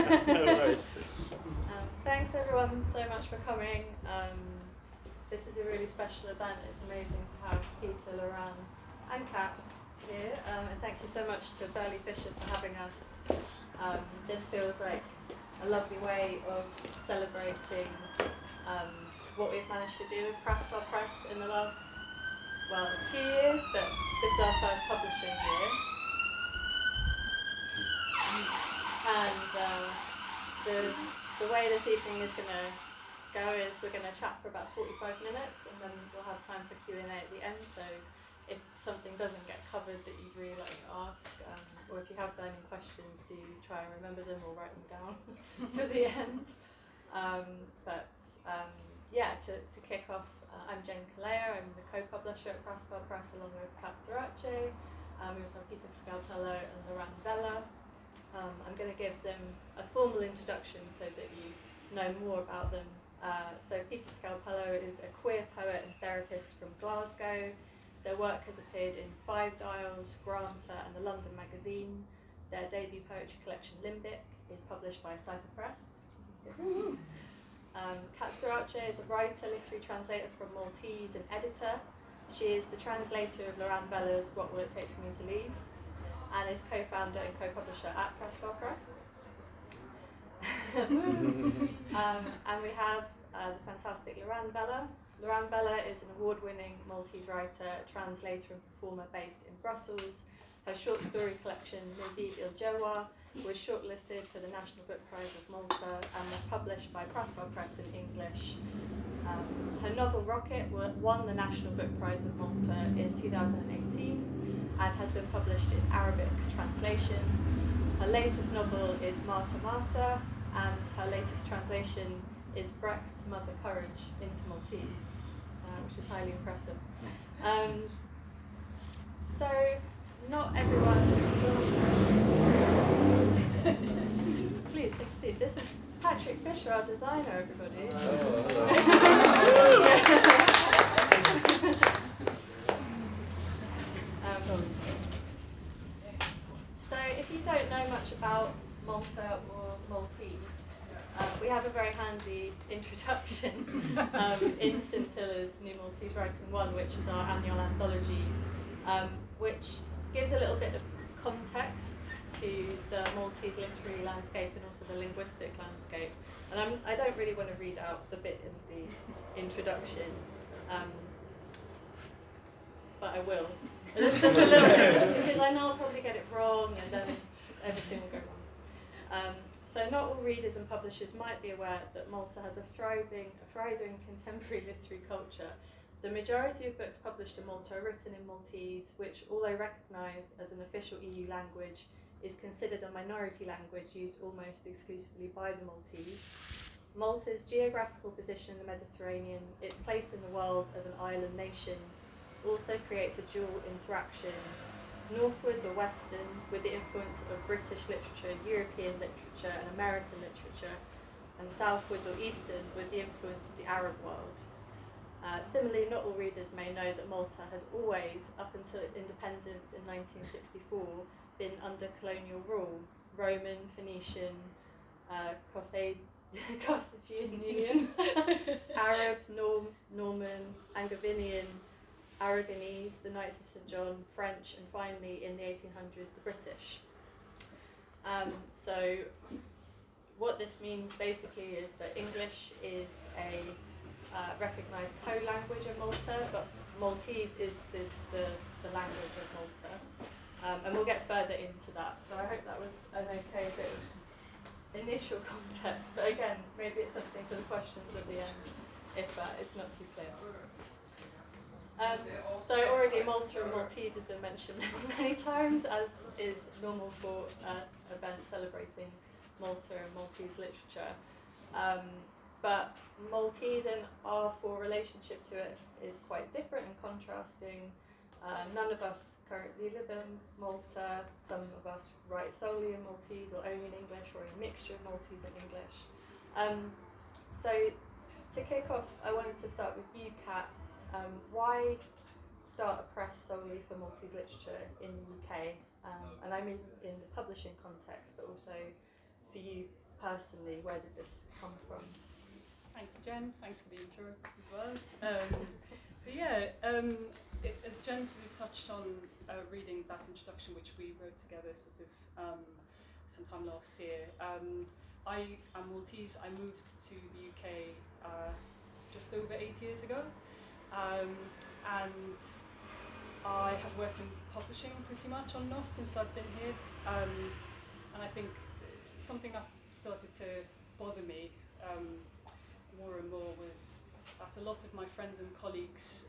No worries. Thanks everyone so much for coming. This is a really special event. It's amazing to have Peter, Loranne and Kat here. And thank you so much to Burley Fisher for having us. This feels like a lovely way of celebrating what we've managed to do with Praspar Press in the last, 2 years, but this is our first publishing year. And the way this evening is going to go is we're going to chat for about 45 minutes, and then we'll have time for Q&A at the end. So if something doesn't get covered that you'd really like to ask, or if you have burning questions, do try and remember them or write them down for the end. To kick off, I'm Calleja. I'm the co-publisher at Praspar Press along with Kat Storace. We also have Peter Scalpello and Loranne Vella. I'm going to give them a formal introduction so that you know more about them. So Peter Scalpello is a queer poet and therapist from Glasgow. Their work has appeared in Five Dials, Granta and the London Magazine. Their debut poetry collection, Limbic, is published by Praspar Press. Kat Storace is a writer, literary translator from Maltese and editor. She is the translator of Loranne Vella's What Will It Take For Me to Leave? And is co-founder and co-publisher at Praspar Press. And we have the fantastic Loranne Vella. Loranne Vella is an award-winning Maltese writer, translator and performer based in Brussels. Her short story collection, Mobile Il Jawa, was shortlisted for the National Book Prize of Malta and was published by Praspar Press in English. Her novel Rocket won the National Book Prize of Malta in 2018 and has been published in Arabic translation. Her latest novel is Marta Marta, and her latest translation is Brecht's Mother Courage into Maltese, which is highly impressive. So, not everyone. Please take a seat. This is Patrick Fisher, our designer, everybody. So if you don't know much about Malta or Maltese, we have a very handy introduction in Scintillas' New Maltese Writing 1, which is our annual anthology, which gives a little bit of context to the Maltese literary landscape and also the linguistic landscape. And I don't really want to read out the bit in the introduction, but I will. Just a little bit, because I know I'll probably get it wrong and then everything will go wrong. So not all readers and publishers might be aware that Malta has a thriving contemporary literary culture. The majority of books published in Malta are written in Maltese, which, although recognised as an official EU language, is considered a minority language used almost exclusively by the Maltese. Malta's geographical position in the Mediterranean, its place in the world as an island nation, also creates a dual interaction, northwards or western, with the influence of British literature, European literature and American literature, and southwards or eastern, with the influence of the Arab world. Similarly, not all readers may know that Malta has always, up until its independence in 1964, been under colonial rule. Roman, Phoenician, Carthaginian, Arab, Norman, Angevinian, Aragonese, the Knights of St. John, French, and finally in the 1800s, the British. So what this means basically is that English is a recognised co-language of Malta, but Maltese is the language of Malta. And we'll get further into that. So I hope that was an okay bit of initial context, but again, maybe it's something for the questions at the end, if it's not too clear. So already Malta and Maltese has been mentioned many times, as is normal for events celebrating Malta and Maltese literature. But Maltese and our relationship to it is quite different and contrasting. None of us currently live in Malta. Some of us write solely in Maltese or only in English or a mixture of Maltese and English. So to kick off, I wanted to start with you, Kat. Why start a press solely for Maltese literature in the UK? And I mean in the publishing context, but also for you personally, where did this come from? Thanks, Jen. Thanks for the intro as well. As Jen sort of touched on reading that introduction, which we wrote together sort of sometime last year, I am Maltese. I moved to the UK just over 8 years ago, and I have worked in publishing pretty much on and off since I've been here, and I think something that started to bother me more and more was that a lot of my friends and colleagues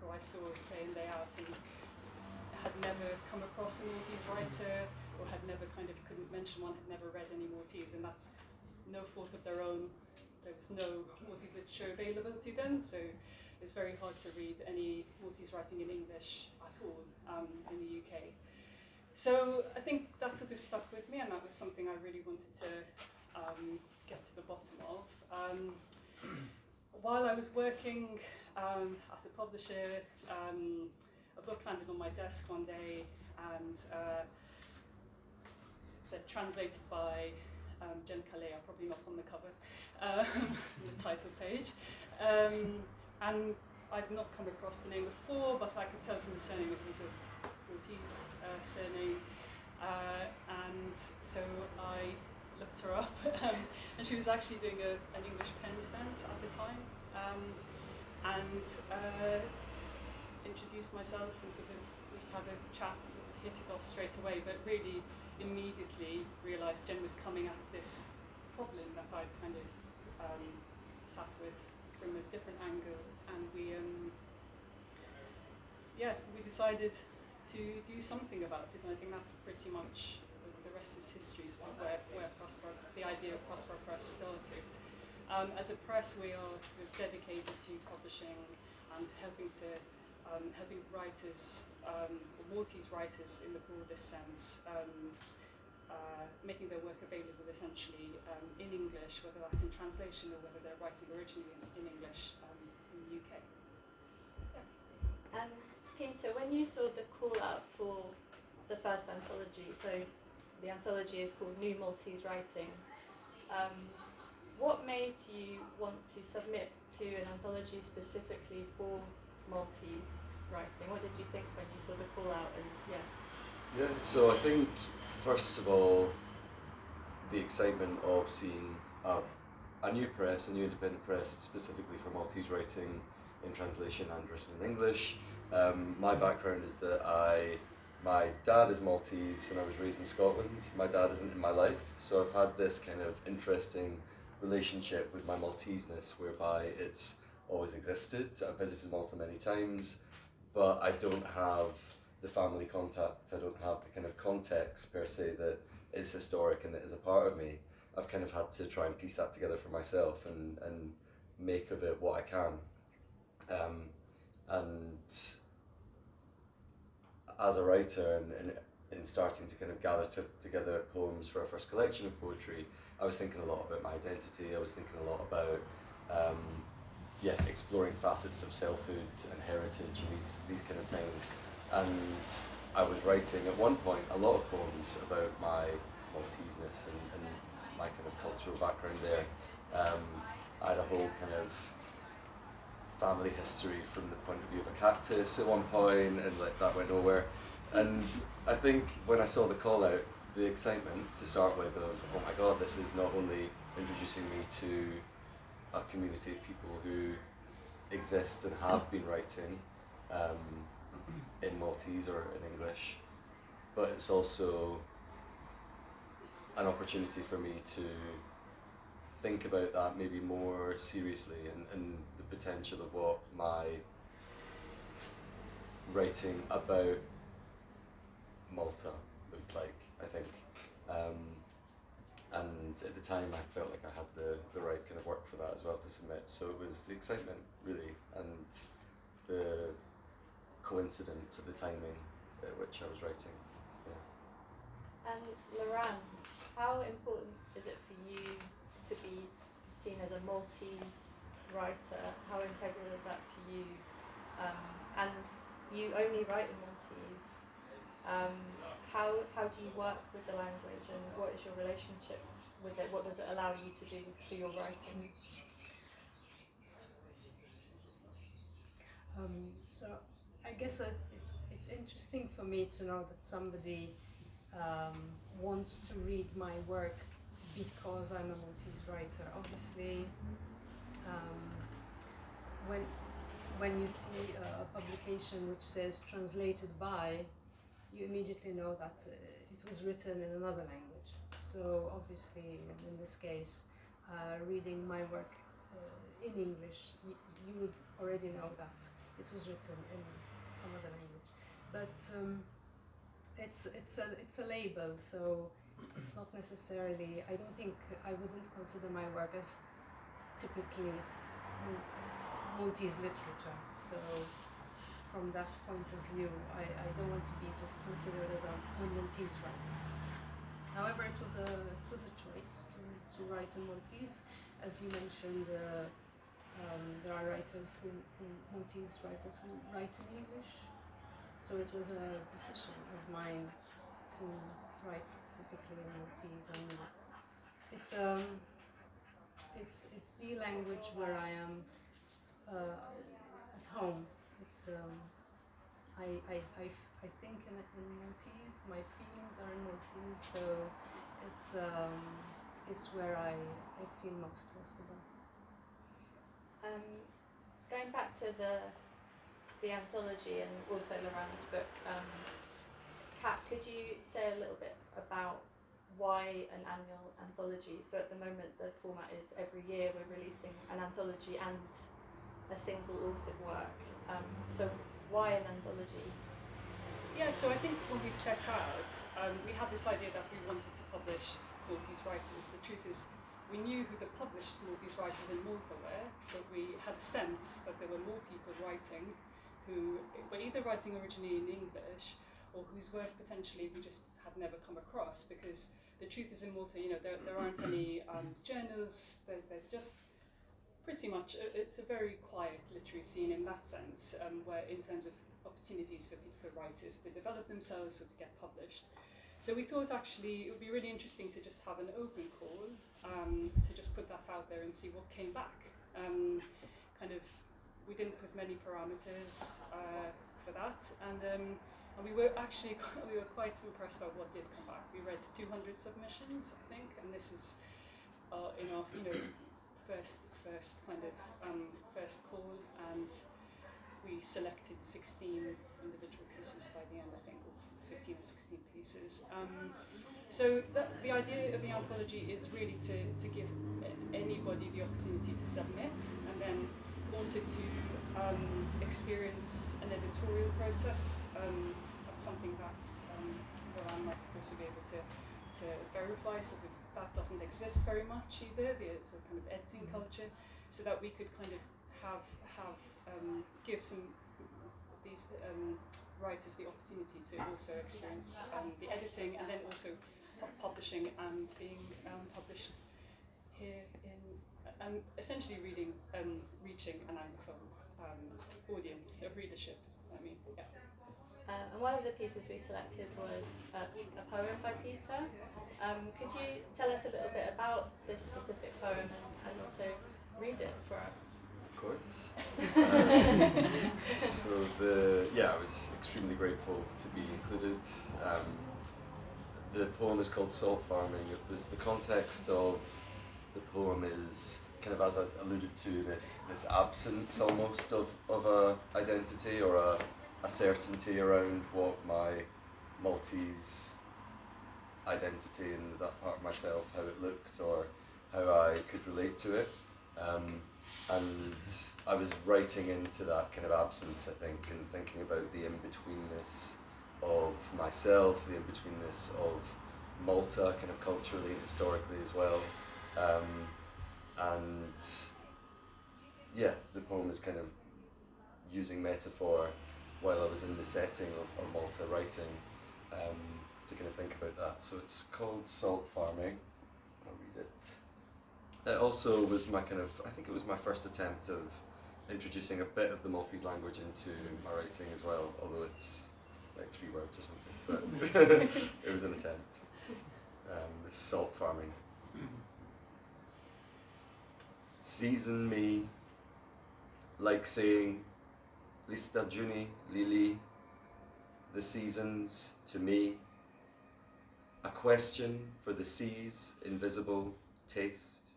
who I saw day in, day out, and had never come across a Maltese writer, or had never couldn't mention one, had never read any Maltese, and that's no fault of their own. There was no Maltese literature available to them, so it's very hard to read any Maltese writing in English at all in the UK. So I think that sort of stuck with me, and that was something I really wanted to get to the bottom of. While I was working as a publisher, a book landed on my desk one day, and it said translated by Jen Calleja, probably not on the cover, the title page. And I'd not come across the name before, but I could tell from the surname it was a Maltese surname. And so I looked her up, and she was actually doing an English pen event at the time, and introduced myself and sort of had a chat, sort of hit it off straight away, but really immediately realised Jen was coming at this problem that I'd kind of sat with from a different angle, and we decided to do something about it, and I think that's pretty much the rest is history, sort of where the idea of Praspar Press started. As a press, we are sort of dedicated to publishing and helping writers, Maltese writers in the broadest sense, making their work available essentially in English, whether that's in translation or whether they're writing originally in English in the UK. Yeah. And Peter, when you saw the call out for the first anthology, so the anthology is called New Maltese Writing, what made you want to submit to an anthology specifically for Maltese writing? What did you think when you saw the call out? Yeah, so I think first of all, the excitement of seeing a new press, a new independent press specifically for Maltese writing in translation and written in English. My background is that my dad is Maltese and I was raised in Scotland. My dad isn't in my life, so I've had this kind of interesting relationship with my Malteseness whereby it's always existed. I've visited Malta many times, but I don't have the family contact, I don't have the kind of context per se that is historic and that is a part of me. I've kind of had to try and piece that together for myself and make of it what I can. And as a writer and in starting to kind of gather together poems for our first collection of poetry, I was thinking a lot about my identity. I was thinking a lot about exploring facets of selfhood and heritage and these kind of things. And I was writing at one point a lot of poems about my Malteseness and my kind of cultural background there. I had a whole kind of family history from the point of view of a cactus at one point, and like that went nowhere. And I think when I saw the call out, the excitement to start with of, oh my god, this is not only introducing me to a community of people who exist and have been writing in Maltese or in English, but it's also an opportunity for me to think about that maybe more seriously and the potential of what my writing about Malta looked like, I think. And at the time I felt like I had the right kind of work for that as well to submit. So it was the excitement really and the coincidence of the timing at which I was writing. Yeah. And Loranne, how important is it for you to be seen as a Maltese writer? How integral is that to you? And you only write in Maltese. How do you work with the language, and what is your relationship with it? What does it allow you to do for your writing? So I guess it's interesting for me to know that somebody wants to read my work because I'm a Maltese writer. Obviously, when you see a publication which says translated by, you immediately know that it was written in another language. So obviously, in this case, reading my work in English, you would already know that it was written in some other language. But it's a label, so it's not necessarily. I don't think I wouldn't consider my work as typically Maltese literature. So from that point of view, I don't want to be just considered as a Maltese writer. However, it was a choice to write in Maltese. As you mentioned, there are writers Maltese writers who write in English. So it was a decision of mine to write specifically in Maltese, and it's the language where I am at home. It's I think in Maltese. My feelings are in Maltese, so it's where I feel most comfortable. Going back to the anthology and also Loranne's book, Kat, could you say a little bit about why an annual anthology? So at the moment the format is every year we're releasing an anthology and a single authored work. So why an anthology? Yeah, so I think when we set out, we had this idea that we wanted to publish Maltese writers. The truth is, we knew who the published Maltese writers in Malta were, but we had a sense that there were more people writing who were either writing originally in English or whose work potentially we just had never come across, because the truth is in Malta, there aren't any journals, there's just pretty much, it's a very quiet literary scene in that sense, where in terms of opportunities for writers to develop themselves or to get published. So we thought actually it would be really interesting to just have an open call, to just put that out there and see what came back. We didn't put many parameters for that, and we were quite impressed by what did come back. We read 200 submissions, I think, and this is in our first call, and we selected 16 individual pieces by the end, I think, or 15 or 16 pieces. So the idea of the anthology is really to give anybody the opportunity to submit, and then also to experience an editorial process. That's something that Loranne might also be able to verify. So that doesn't exist very much either. It's a kind of editing culture, so that we could kind of give some these writers the opportunity to also experience the editing, and then also publishing and being published here and essentially reaching an Anglophone audience, a readership is what I mean. Yeah. And one of the pieces we selected was a poem by Peter. Could you tell us a little bit about this specific poem and also read it for us? Of course. I was extremely grateful to be included. The poem is called Salt Farming. It was the context of the poem is kind of, as I alluded to, this absence almost of a identity or a certainty around what my Maltese identity and that part of myself, how it looked or how I could relate to it. And I was writing into that kind of absence, I think, and thinking about the in-betweenness of myself, the in-betweenness of Malta, kind of culturally and historically as well. The poem is kind of using metaphor while I was in the setting of Malta writing, to kind of think about that. So it's called Salt Farming. I'll read it. It also was I think it was my first attempt of introducing a bit of the Maltese language into my writing as well, although it's like 3 words or something, but it was an attempt. This is Salt Farming. Season me, like saying, li stagioni, lili, the seasons to me, a question for the sea's invisible taste.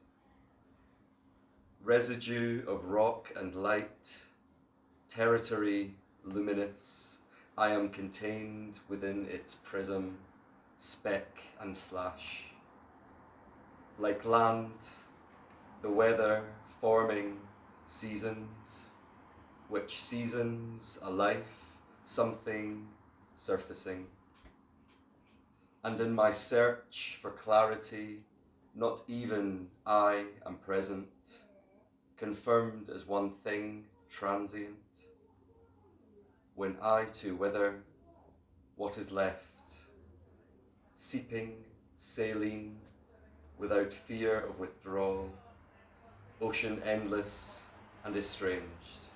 Residue of rock and light, territory luminous, I am contained within its prism, speck and flash. Like land, the weather forming seasons, which seasons a life, something surfacing. And in my search for clarity, not even I am present, confirmed as one thing transient. When I too wither, what is left? Seeping, saline, without fear of withdrawal, ocean endless and estranged.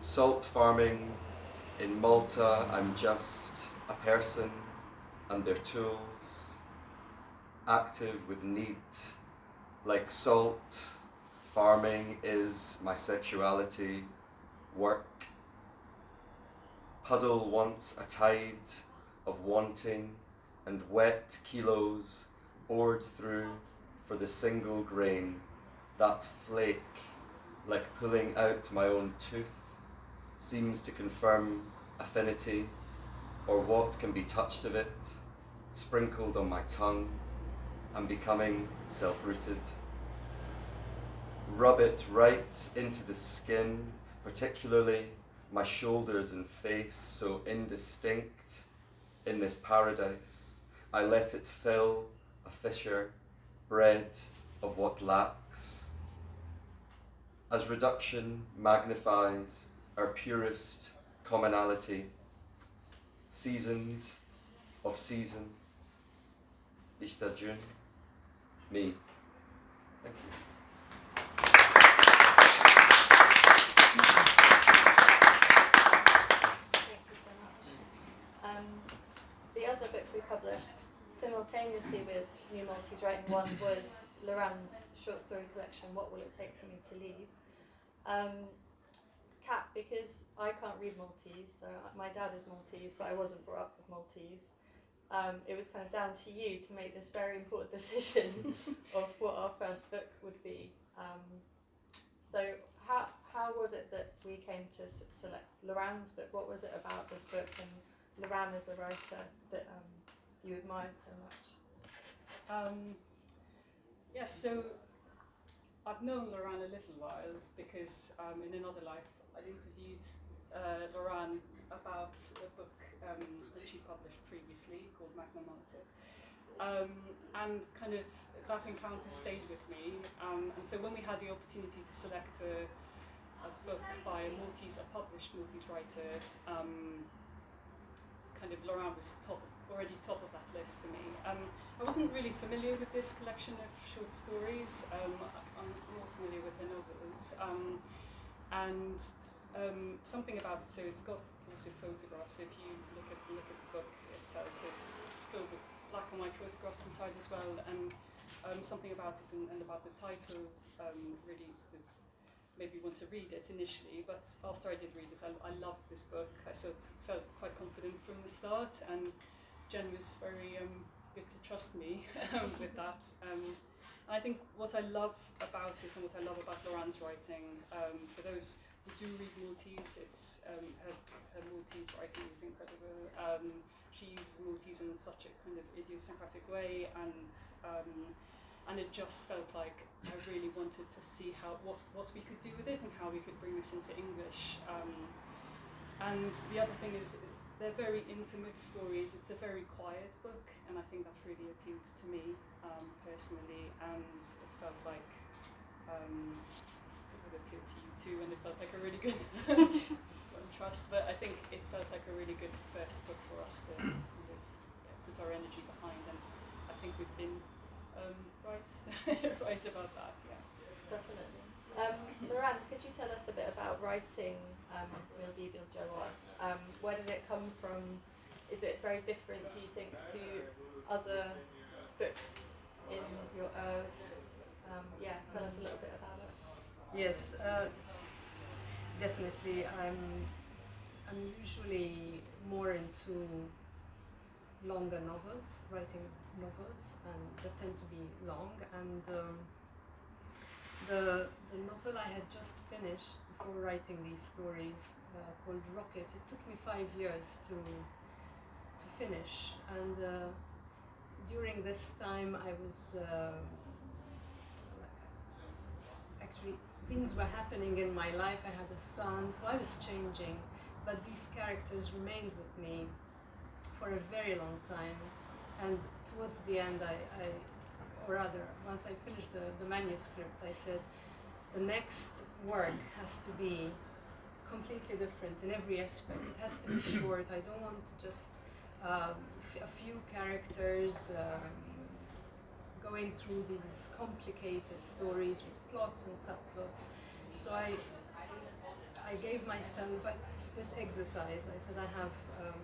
Salt farming, in Malta I'm just a person and their tools, active with need, like salt, farming is my sexuality, work. Puddle once a tide of wanting and wet kilos poured through for the single grain, that flake, like pulling out my own tooth, seems to confirm affinity, or what can be touched of it, sprinkled on my tongue, and becoming self-rooted. Rub it right into the skin, particularly my shoulders and face, so indistinct in this paradise. I let it fill a fissure, bred of what lacks. As reduction magnifies our purest commonality, seasoned of season, Istajun, me. Thank you. Thank you so much. The other book we published simultaneously with New Maltese Writing 1 was Loranne's short story collection, What Will It Take for Me to Leave? Kat, because I can't read Maltese, so my dad is Maltese, but I wasn't brought up with Maltese, it was kind of down to you to make this very important decision of what our first book would be. So how was it that we came to select Loranne's book? What was it about this book and Loranne as a writer that you admired so much? Yes, so I've known Loranne a little while because in another life I'd interviewed Loranne about a book that she published previously called Magna Mater. And kind of that encounter stayed with me. And so when we had the opportunity to select a book by a published Maltese writer, kind of Loranne was already top of that list for me. I wasn't really familiar with this collection of short stories. I'm more familiar with her novels. Something about it, so it's got also photographs. So if you look at the book itself, so it's filled with black and white photographs inside as well, and something about it and about the title really sort of made me want to read it initially. But after I did read it, I loved this book. I sort of felt quite confident from the start, and Jen was very good to trust me with that. And I think what I love about it and what I love about Loranne's writing, for those who do read Maltese, it's her Maltese writing is incredible. She uses Maltese in such a kind of idiosyncratic way, and it just felt like I really wanted to see what we could do with it and how we could bring this into English. And the other thing is, they're very intimate stories. It's a very quiet book, and I think that really appealed to me personally, and it felt like it would appeal to you too, and it felt like a really good trust, but I think it felt like a really good first book for us to kind of, put our energy behind, and I think we've been right about that, yeah. Definitely. Loranne, could you tell us a bit about writing Mildi Bil Jawar? Where did it come from? Is it very different, do you think, to other books in your oeuvre? Tell us a Yes, definitely. I'm usually more into longer novels, writing novels, and that tend to be long. And the novel I had just finished before writing these stories, called Rocket, it took me 5 years to finish. And during this time, I was actually, things were happening in my life. I had a son, so I was changing, but these characters remained with me for a very long time. And towards the end, or rather, once I finished the manuscript, I said, the next work has to be completely different in every aspect. It has to be short. I don't want just a few characters going through these complicated stories with plots and subplots. So I gave myself this exercise. I said, I have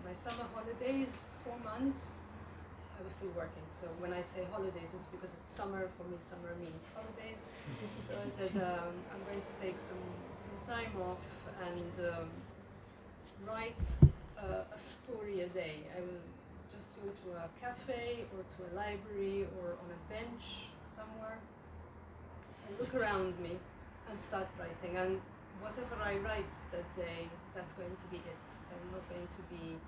my summer holidays, 4 months. I was still working, so when I say holidays, it's because it's summer. For me, summer means holidays. So I said, I'm going to take some time off and write a story a day. I will just go to a cafe or to a library or on a bench somewhere and look around me and start writing. And whatever I write that day, that's going to be it. I'm not going to be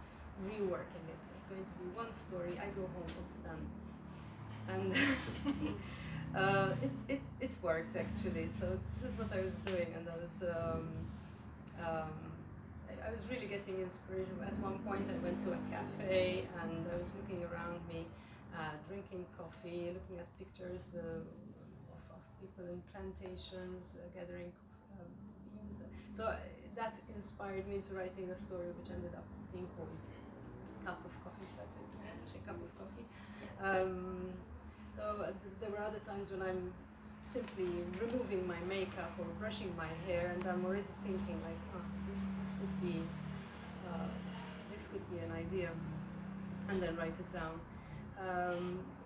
reworking it. It's going to be one story. I go home, it's done. And it worked actually. So this is what I was doing, and I was really getting inspiration. At one point, I went to a cafe and I was looking around me, drinking coffee, looking at pictures of people in plantations, gathering beans. So that inspired me into writing a story, which ended up being called Cup of Coffee. That's it, a cup of coffee. There were other times when I'm simply removing my makeup or brushing my hair, and I'm already thinking like, oh, this could be an idea, and then write it down.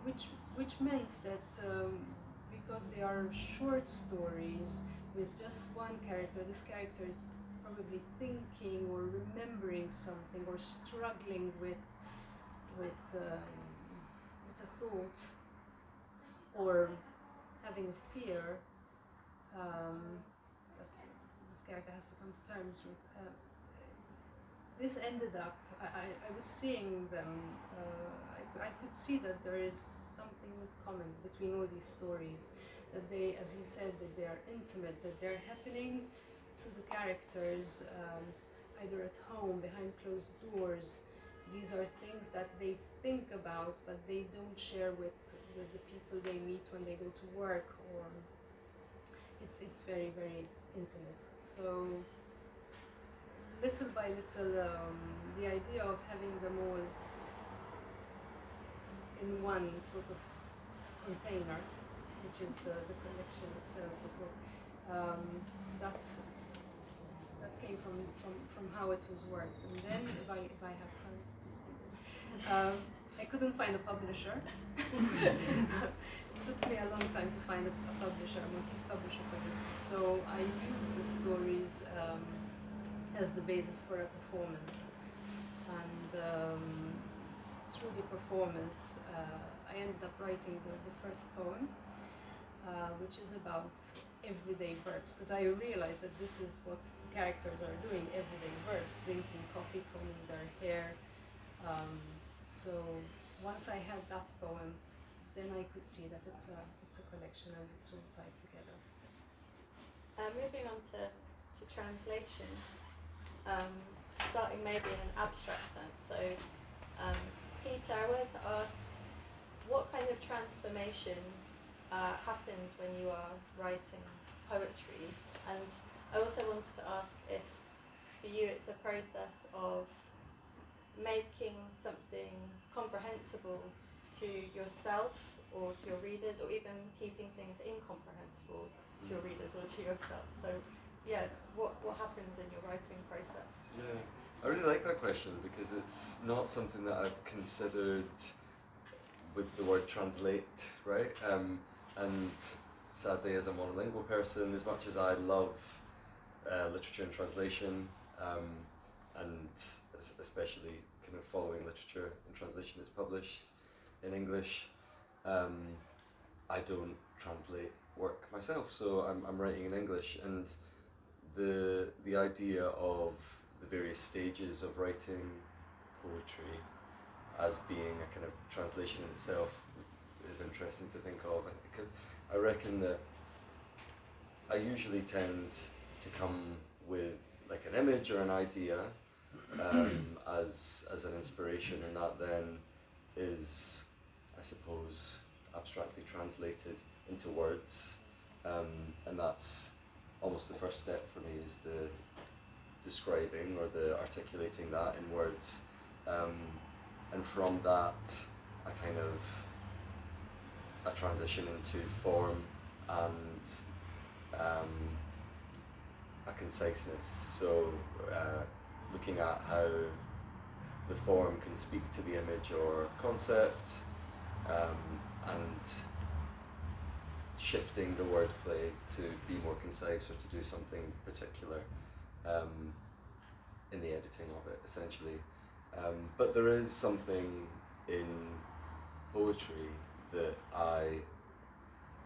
Which meant that because they are short stories with just one character, this character is probably thinking or remembering something or struggling with a thought or having a fear that this character has to come to terms with. This ended up, I was seeing them, I could see that there is something common between all these stories, that they, as you said, that they are intimate, that they're happening to the characters either at home, behind closed doors. These are things that they think about, but they don't share with the people they meet when they go to work, or it's very, very intimate. So little by little, the idea of having them all in one sort of container, which is the collection itself, the book, that came from how it was worked. And then, if I have time to say this, I couldn't find a publisher. It took me a long time to find a publisher, a Maltese publisher for this book. So I used the stories as the basis for a performance. And through the performance, I ended up writing the first poem, which is about everyday verbs, because I realized that this is what characters are doing, everyday verbs, drinking coffee, combing their hair. So once I had that poem, then I could see that it's a collection and it's all tied together. Moving on to translation, starting maybe in an abstract sense. So, Peter, I wanted to ask, what kind of transformation happens when you are writing poetry? And I also wanted to ask if, for you, it's a process of making something comprehensible to yourself or to your readers, or even keeping things incomprehensible to your readers or to yourself. So, yeah, what happens in your writing process? Yeah, I really like that question because it's not something that I've considered with the word translate, right? And sadly, as a monolingual person, as much as I love literature and translation, and especially kind of following literature and translation that's published in English, I don't translate work myself, so I'm writing in English, and the idea of the various stages of writing poetry as being a kind of translation in itself is interesting to think of, because I reckon that I usually tend to come with like an image or an idea as an inspiration, and that then is, I suppose, abstractly translated into words, and that's almost the first step for me, is the describing or the articulating that in words, and from that I transition into form and a conciseness, so looking at how the form can speak to the image or concept, and shifting the wordplay to be more concise or to do something particular in the editing of it, essentially. But there is something in poetry that I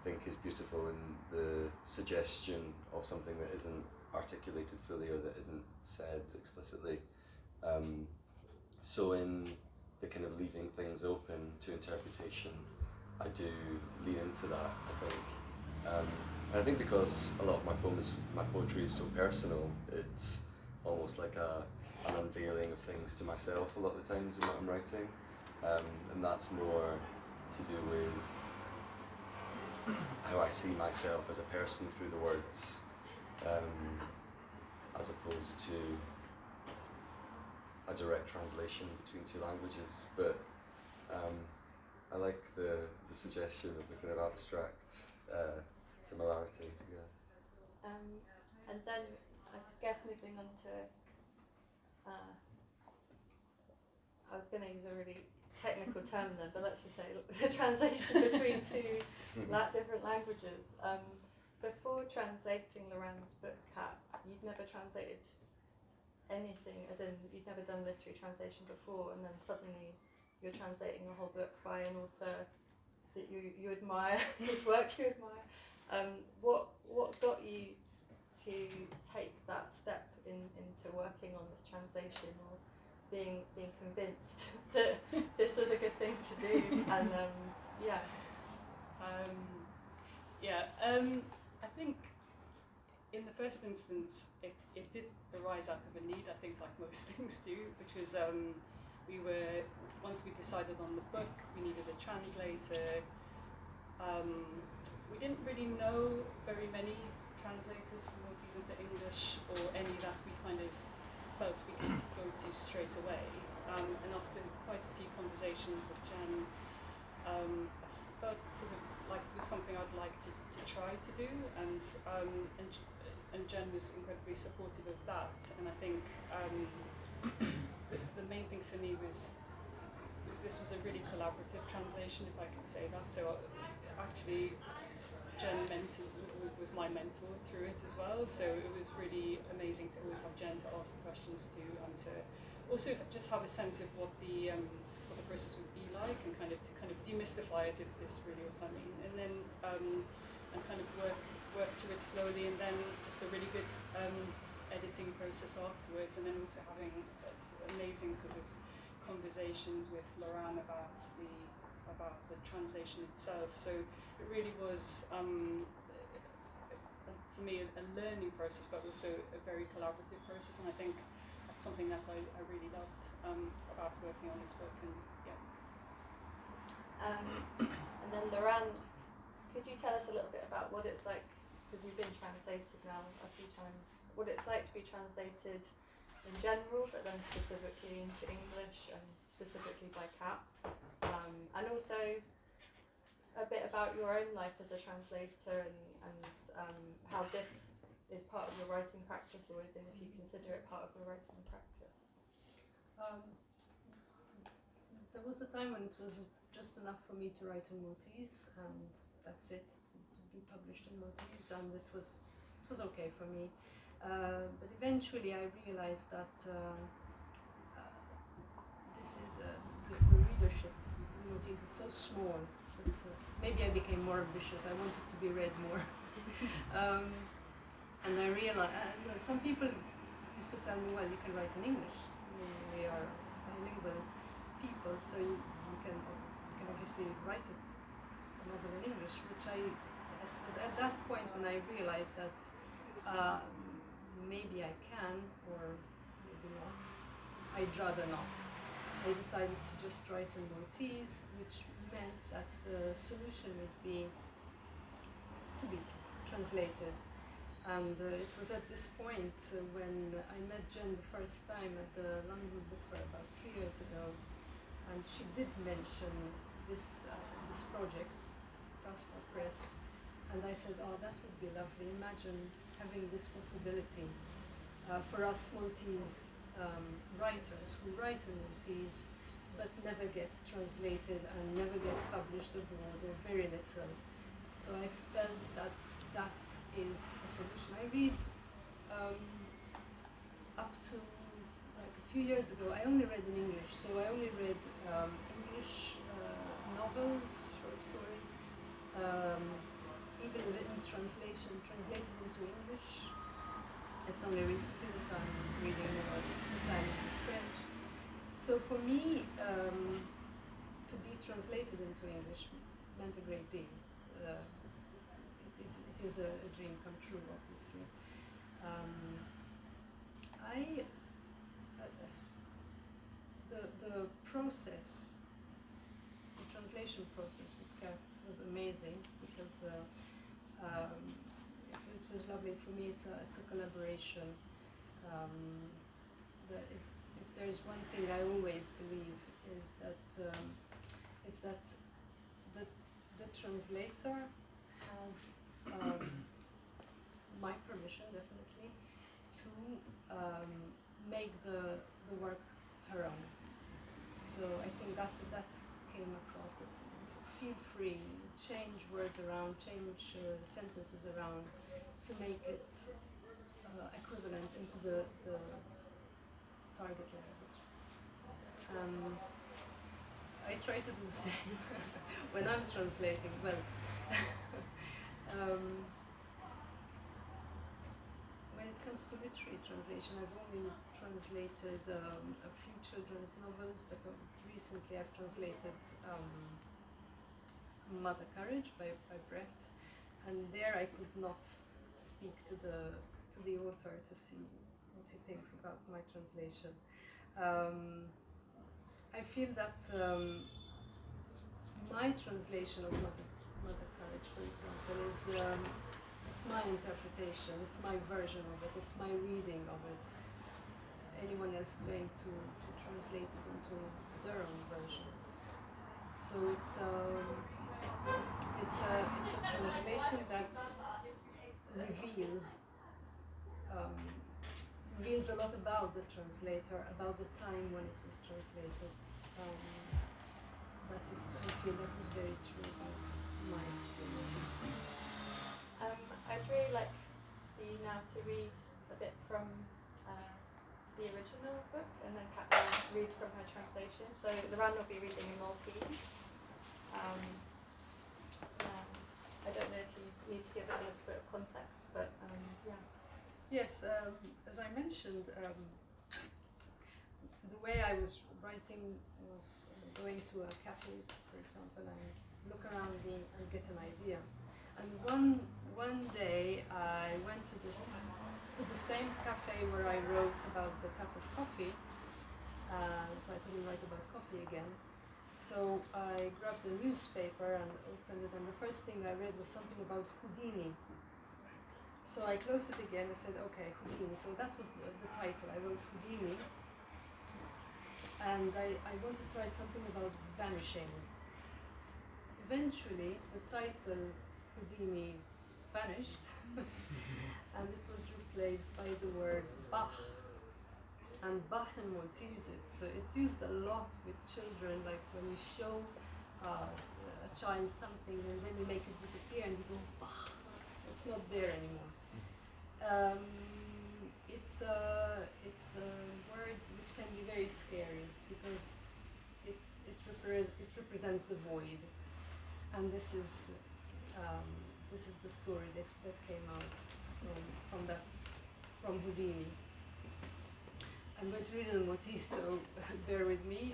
think is beautiful in the suggestion of something that isn't articulated fully or that isn't said explicitly. So in the kind of leaving things open to interpretation, I do lean into that, I think. And I think because a lot of my poetry is so personal, it's almost like an unveiling of things to myself a lot of the times in what I'm writing. And that's more to do with how I see myself as a person through the words, as opposed to a direct translation between two languages. But I like the suggestion of the kind of abstract similarity. Yeah. And then I guess moving on to, I was going to use a really technical term then, but let's just say the translation between two different languages. Before translating Loranne's book, Kat, you'd never translated anything, as in you'd never done literary translation before, and then suddenly you're translating a whole book by an author that you admire, his work you admire. What got you to take that step into working on this translation, or being convinced that this was a good thing to do? And I think in the first instance it did arise out of a need, I think, like most things do, which was once we decided on the book, we needed a translator. We didn't really know very many translators from Maltese into English, or any that we kind of felt we could go to straight away. And after quite a few conversations with Jen, I felt sort of like it was something I'd like to try to do, and Jen was incredibly supportive of that. And I think the main thing for me was this was a really collaborative translation, if I can say that. So actually, Jen was my mentor through it as well. So it was really amazing to always have Jen to ask the questions to, and to also just have a sense of what the process would be like, and kind of demystify it, if is really what I mean. And then and kind of work through it slowly, and then just a really good editing process afterwards, and then also having amazing sort of conversations with Loranne about the translation itself. So it really was for me a learning process, but also a very collaborative process, and I think that's something that I really loved about working on this book. And and then Loranne, could you tell us a little bit about what it's like, because you've been translated now a few times, what it's like to be translated in general, but then specifically into English, and specifically by Kat, and also a bit about your own life as a translator, and how this is part of your writing practice, or even if you consider it part of your writing practice. There was a time when it was just enough for me to write in Maltese, and that's it, to be published in Maltese, and it was okay for me. But eventually I realized that this is the readership in Maltese is so small that maybe I became more ambitious. I wanted to be read more. And I realized, some people used to tell me, well, you can write in English. I mean, we are bilingual people, so you can obviously write it, a novel in English, which it was at that point when I realized that maybe I can, or maybe not. I'd rather not. I decided to just write in Maltese, which meant that the solution would be to be translated. And it was at this point when I met Jen the first time at the London Book Fair about 3 years ago, and she did mention this project, Praspar Press, and I said, oh, that would be lovely. Imagine having this possibility for us Maltese writers who write in Maltese but never get translated and never get published abroad, or very little. So I felt that that is a solution. I read up to like a few years ago, I only read in English, so I only read English novels, short stories, even in translated into English. It's only recently that I'm reading Italian and French. So for me, to be translated into English meant a great deal. It is a dream come true, obviously. The process, the translation process with Kat was amazing, because it was lovely. For me, it's a collaboration. If there's one thing I always believe is that it's that the translator has my permission, definitely, to make the work her own. So I think that came across. That feel free, change words around, change sentences around to make it equivalent into the target language. I try to do the same when I'm translating. Well, when it comes to literary translation, I've only translated a few children's novels, but recently I've translated Mother Courage by Brecht, and there I could not speak to the author to see what he thinks about my translation. I feel that my translation of Mother Courage, for example, is it's my interpretation, it's my version of it, it's my reading of it. Anyone else is going to translate it into their own version. So it's a translation that reveals a lot about the translator, about the time when it was translated. I feel that is very true about my experience. I'd really like for you now to read a bit from the original book, and then Kat will read from her translation. So Loranne will be reading in Maltese. I don't know if you need to give it a little bit of context, but yeah. Yes, as I mentioned, the way I was writing was going to a cafe, for example, and look around me and get an idea. And one day I went to the same cafe where I wrote about the cup of coffee, so I couldn't write about coffee again. So I grabbed the newspaper and opened it, and the first thing I read was something about Houdini. So I closed it again and said, okay, Houdini. So that was the title. I wrote Houdini. And I wanted to write something about vanishing. Eventually, the title Houdini vanished, and it was replaced by the word Bach. And Bach in Maltese, it's used a lot with children, like when you show a child something and then you make it disappear and you go Bach. not there anymore. It's a word which can be very scary because it represents the void, and this is the story that came out from Houdini. I'm going to read in Maltese, so bear with me.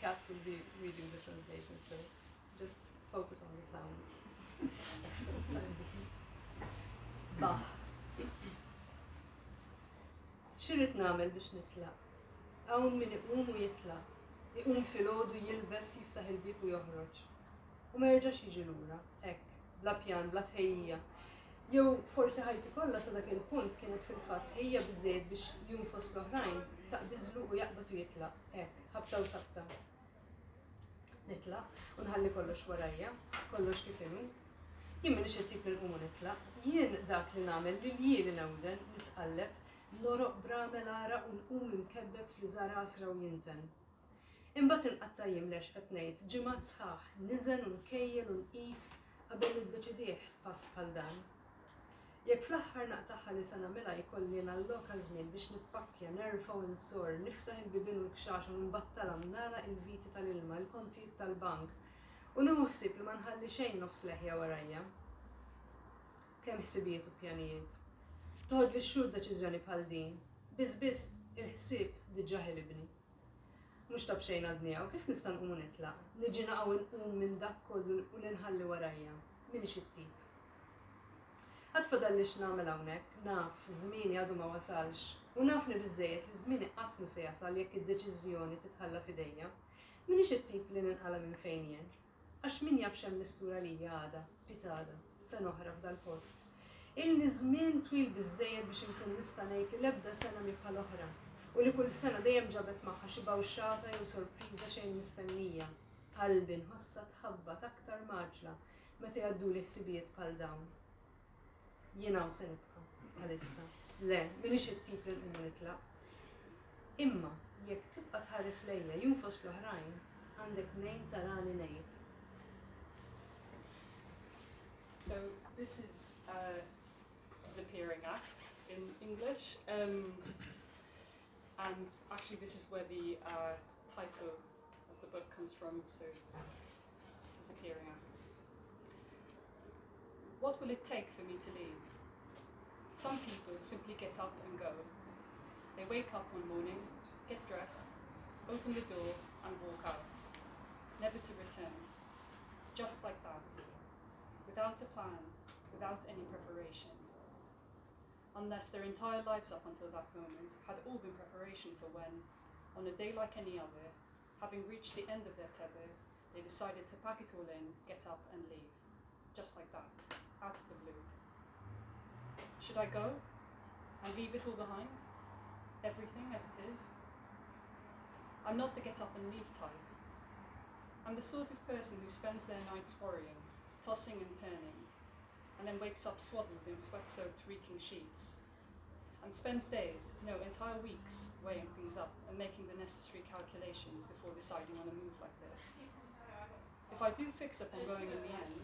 Kat will be reading the translation, so just focus on the sounds. Bah. Xirrit nagħmel biex nitlaq? Hawn min iqum u jitlaq. Iqum filgħodu jilbes jiftaħ il-bieb u joħroġ. U ma jerġax jiġi lura, hekk, bla pjan, bla tħejjija. Jew forsi ħajtu kollha sa dak il-punt kienet fil-fatt ħejja biżżejjed biex junfos l-oħrajn taqbiżlu u jaqbad u jitlaq, hekk, ħabta u sabta. Nitlaq u nħalli kollox warajja, kollox kif inhu. Jien m'iniex it-tip li nqum u nitlaq, jien dak li nagħmel li jieli nawden, nitqalleb, noroq bramel ara u nqum imkebbeb fl-iżgħar asra u jinten. Imbagħad inqatta' jimlex qed ngħid ġimgħat sħaħ, niżen u nkejjel u nqis qabel niddeċidih pass bħal dan. Jekk fl-aħħar naqtaħħa li se nagħmilha jkolli nalloka żmien biex nippakkja, nerfa' u nsor, niftaħ il-bibien u l-kxax u nbattala nagħlaq il-viti tal-ilma, il-kontijiet tal-bank u nieħu ħsieb li ma nħalli xejn nofs leħja warajja. Kemm ħsibijiet u pjanijiet. Toħod li xhur deċiżjoni bħal din, biss il-ħsieb diġà ħilibni. Mhux tab xejn għadnija u kif nista' nqum u nitlaq, niġi naqgħu nqum minn dak kollu u li nħalli warajja, m'iniex it-tip. Ħadd fadal li x'nagħmel hawnhekk, naf żmieni għadu ma wasalx u nafni biżżejjed li żmieni qatt mhu se jasal jekk id-deċiżjoni titħalla f'idejja. M'iniex it-tip li ninqala minn fejn jien. Għax min jaf xemm mistura lija għada, pitada, sena oħra f'dal post. Ilni żmien twil biżżejjed biex inkun nista' ngħid li l-ebda sena mi bħal oħra u li kull sena dejjem ġabet magħha xi bawxxata jew sorpriża xejn mistennija. Qalbi nħossha tħabbat aktar maġla meta jgħadduli ħsibijiet bħal dawn. Jien hawn se nibqa' għalissa. Le, m'iniex it-tip li nqum nitlaq. Imma jekk tibqa' tħares lejja junfos l-oħrajn, għandek nejn tarani nejn. So this is disappearing act in English, and actually this is where the title of the book comes from, so disappearing act. What will it take for me to leave? Some people simply get up and go. They wake up one morning, get dressed, open the door and walk out, never to return, just like that, without a plan, without any preparation. Unless their entire lives up until that moment had all been preparation for when, on a day like any other, having reached the end of their tether, they decided to pack it all in, get up and leave, just like that, out of the blue. Should I go and leave it all behind? Everything as it is? I'm not the get up and leave type. I'm the sort of person who spends their nights worrying, tossing and turning, and then wakes up swaddled in sweat-soaked, reeking sheets, and spends days, no, entire weeks, weighing things up and making the necessary calculations before deciding on a move like this. If I do fix upon going in the end,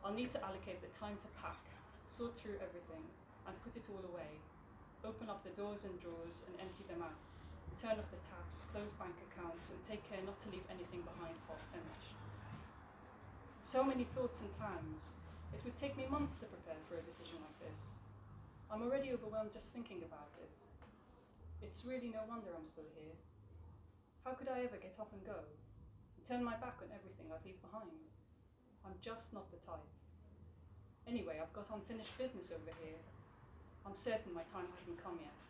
I'll need to allocate the time to pack, sort through everything, and put it all away, open up the doors and drawers and empty them out, turn off the taps, close bank accounts, and take care not to leave anything behind half-finished. So many thoughts and plans. It would take me months to prepare for a decision like this. I'm already overwhelmed just thinking about it. It's really no wonder I'm still here. How could I ever get up and go? And turn my back on everything I'd leave behind? I'm just not the type. Anyway, I've got unfinished business over here. I'm certain my time hasn't come yet.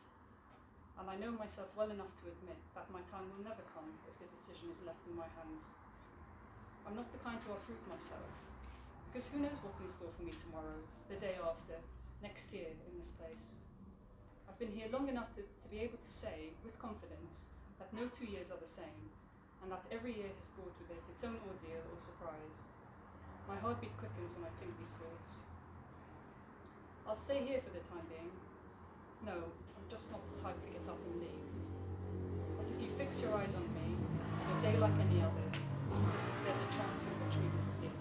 And I know myself well enough to admit that my time will never come if the decision is left in my hands. I'm not the kind to uproot myself. Because who knows what's in store for me tomorrow, the day after, next year in this place. I've been here long enough to be able to say, with confidence, that no 2 years are the same, and that every year has brought with it its own ordeal or surprise. My heartbeat quickens when I think these thoughts. I'll stay here for the time being. No, I'm just not the type to get up and leave. But if you fix your eyes on me, on a day like any other, there's a chance you'll watch me disappear.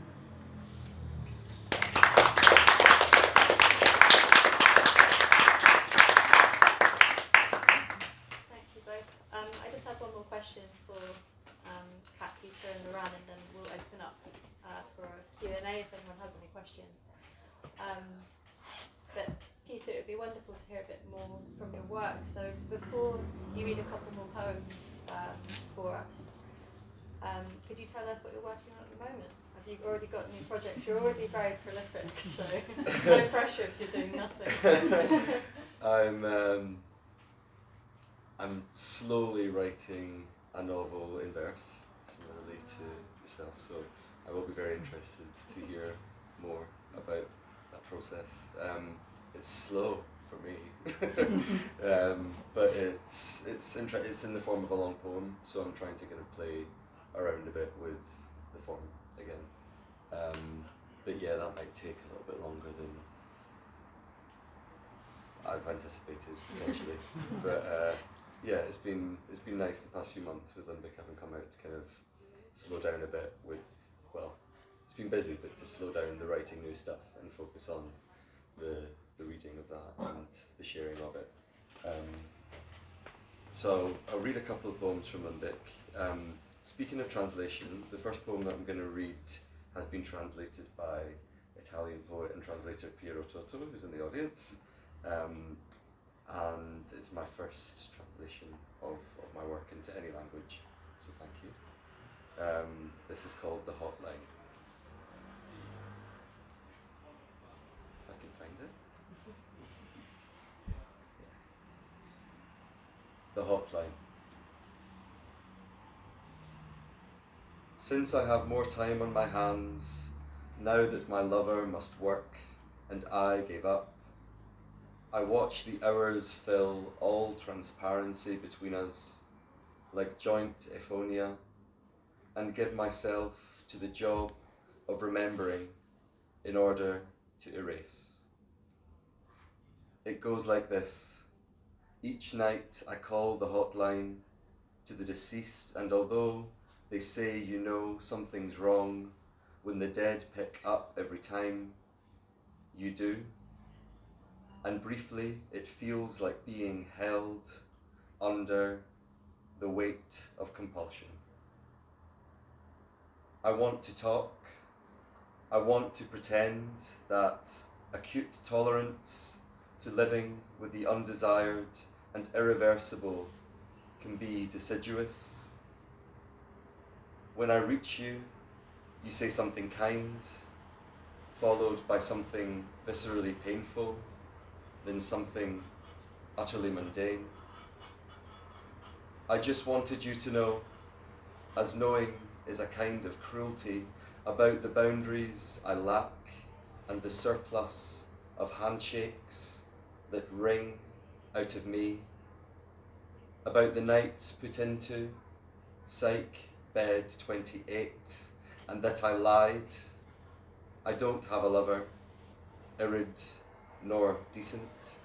questions. But Peter, it would be wonderful to hear a bit more from your work. So before you read a couple more poems for us, could you tell us what you're working on at the moment? Have you already got new projects? You're already very prolific, so no pressure if you're doing nothing. I'm slowly writing a novel in verse, similarly to yourself, so I will be very interested to hear more about that process. It's slow for me, but it's in the form of a long poem, so I'm trying to kind of play around a bit with the form again. But yeah, that might take a little bit longer than I've anticipated potentially. But yeah, it's been nice the past few months with Limbic having come out to kind of slow down a bit with, well, it's been busy, but to slow down the writing new stuff and focus on the reading of that and the sharing of it. So I'll read a couple of poems from Limbic. Speaking of translation, the first poem that I'm going to read has been translated by Italian poet and translator Piero Toto, who's in the audience. And it's my first translation of my work into any language, so thank you. This is called The Hotline. If I can find it. The Hotline. Since I have more time on my hands, now that my lover must work and I gave up, I watch the hours fill all transparency between us, like joint ephonia, and give myself to the job of remembering in order to erase. It goes like this. Each night I call the hotline to the deceased, and although they say you know something's wrong when the dead pick up every time, you do. And briefly, it feels like being held under the weight of compulsion. I want to talk. I want to pretend that acute tolerance to living with the undesired and irreversible can be deciduous. When I reach you, you say something kind, followed by something viscerally painful, then something utterly mundane. I just wanted you to know, as knowing is a kind of cruelty, about the boundaries I lack and the surplus of handshakes that ring out of me, about the nights put into Psych Bed 28, and that I lied. I don't have a lover, irid nor decent.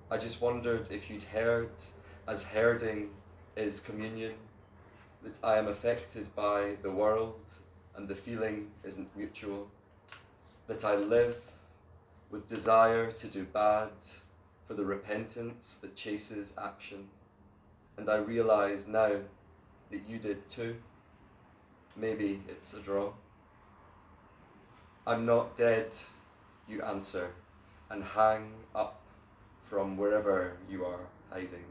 I just wondered if you'd heard, as herding is communion, that I am affected by the world and the feeling isn't mutual, that I live with desire to do bad for the repentance that chases action, and I realise now that you did too. Maybe it's a draw. I'm not dead, you answer, and hang up from wherever you are hiding.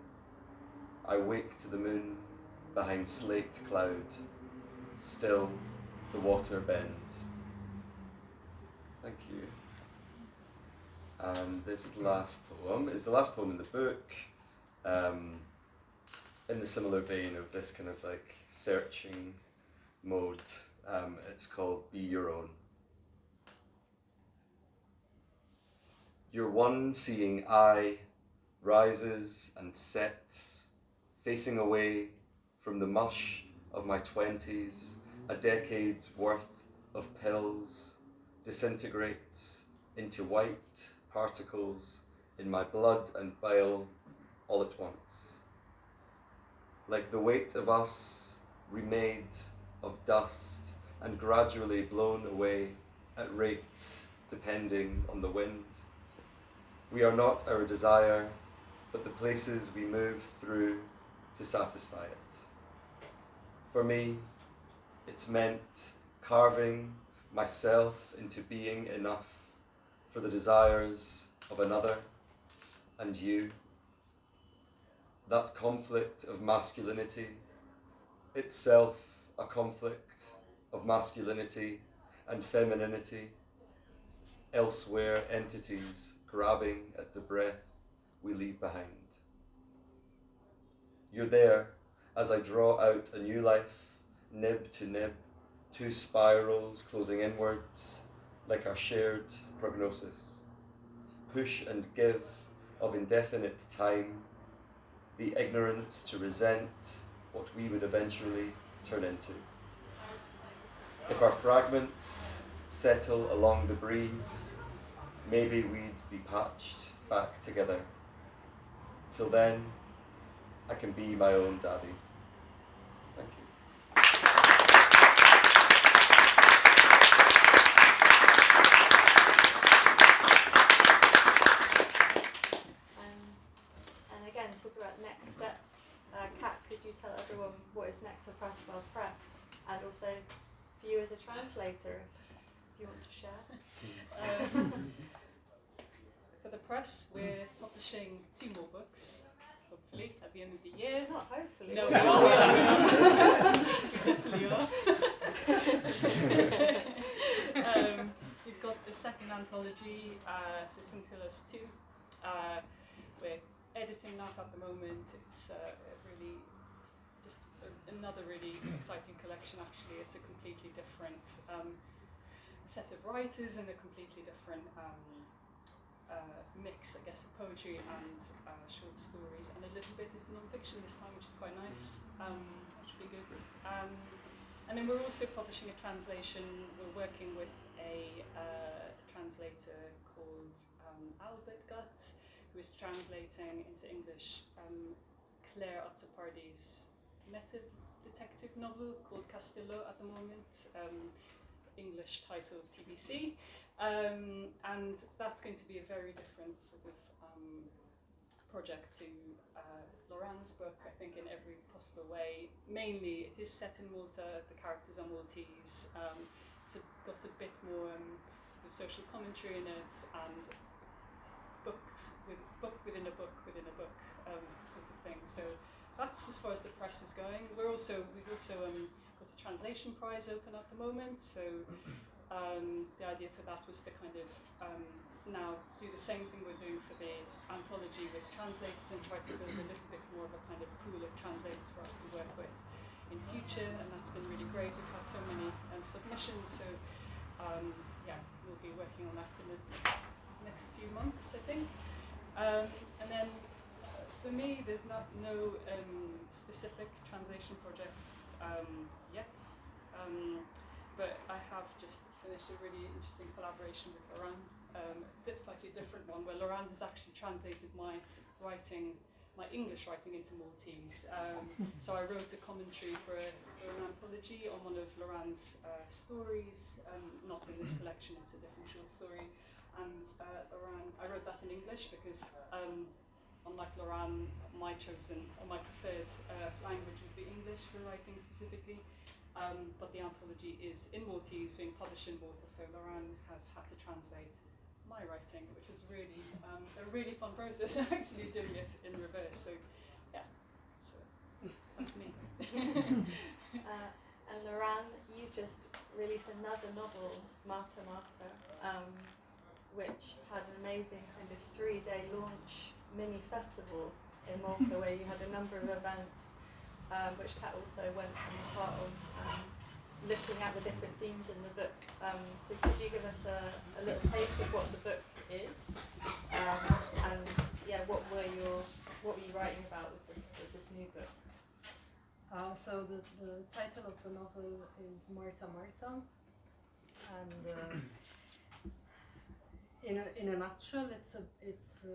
I wake to the moon behind slaked cloud. Still, the water bends. Thank you. And this last poem is the last poem in the book, in the similar vein of this kind of like searching mode. It's called Be Your Own. Your one seeing eye rises and sets, facing away from the mush of my 20s, a decade's worth of pills disintegrates into white particles in my blood and bile all at once. Like the weight of us remade of dust and gradually blown away at rates depending on the wind. We are not our desire, but the places we move through to satisfy it. For me, it's meant carving myself into being enough for the desires of another and you. That conflict of masculinity, itself a conflict of masculinity and femininity, elsewhere entities grabbing at the breath we leave behind. You're there as I draw out a new life, nib to nib, two spirals closing inwards like our shared prognosis. Push and give of indefinite time, the ignorance to resent what we would eventually turn into. If our fragments settle along the breeze, maybe we'd be patched back together. Till then, I can be my own daddy. Thank you. And again, talk about next steps. Kat, could you tell everyone what is next for Praspar Press, and also for you as a translator, if you want to share? For the press, we're publishing 2 more books, hopefully, at the end of the year. Not hopefully. No, we are. We definitely are. We've got the second anthology, so Scintillas 2. We're editing that at the moment. It's really just another really exciting collection, actually. It's a completely different set of writers and a completely different mix, I guess, of poetry and short stories, and a little bit of non-fiction this time, which is quite nice. Which will be good. And then we're also publishing a translation. We're working with a translator called Albert Gutt, who is translating into English Claire Azzopardi's meta detective novel called Castillo at the moment, English title TBC. And that's going to be a very different sort of project to Loranne's book, I think, in every possible way. Mainly, it is set in Malta, the characters are Maltese, it's got a bit more sort of social commentary in it, and books with book within a book within a book sort of thing. So that's as far as the press is going. We've also got a translation prize open at the moment, so the idea for that was to kind of now do the same thing we're doing for the anthology with translators and try to build a little bit more of a kind of pool of translators for us to work with in future, and that's been really great. We've had so many submissions, so yeah, we'll be working on that in the next few months, I think. And then for me, there's no specific translation projects yet. But I have just finished a really interesting collaboration with Loranne, a slightly different one, where Loranne has actually translated my English writing into Maltese. So I wrote a commentary for an anthology on one of Loranne's stories, not in this collection, it's a different short story. And I wrote that in English because, unlike Loranne, my preferred language would be English for writing specifically. But the anthology is in Maltese, being published in Malta, so Loranne has had to translate my writing, which was really a really fun process, actually doing it in reverse. So yeah, so that's me. And Loranne, you just released another novel, Marta Marta, which had an amazing kind of 3-day launch mini festival in Malta, where you had a number of events, which Kat also went and was part of, looking at the different themes in the book. So could you give us a little taste of what the book is, and yeah, what were you writing about with this new book? So the title of the novel is Marta Marta, and in a nutshell, it's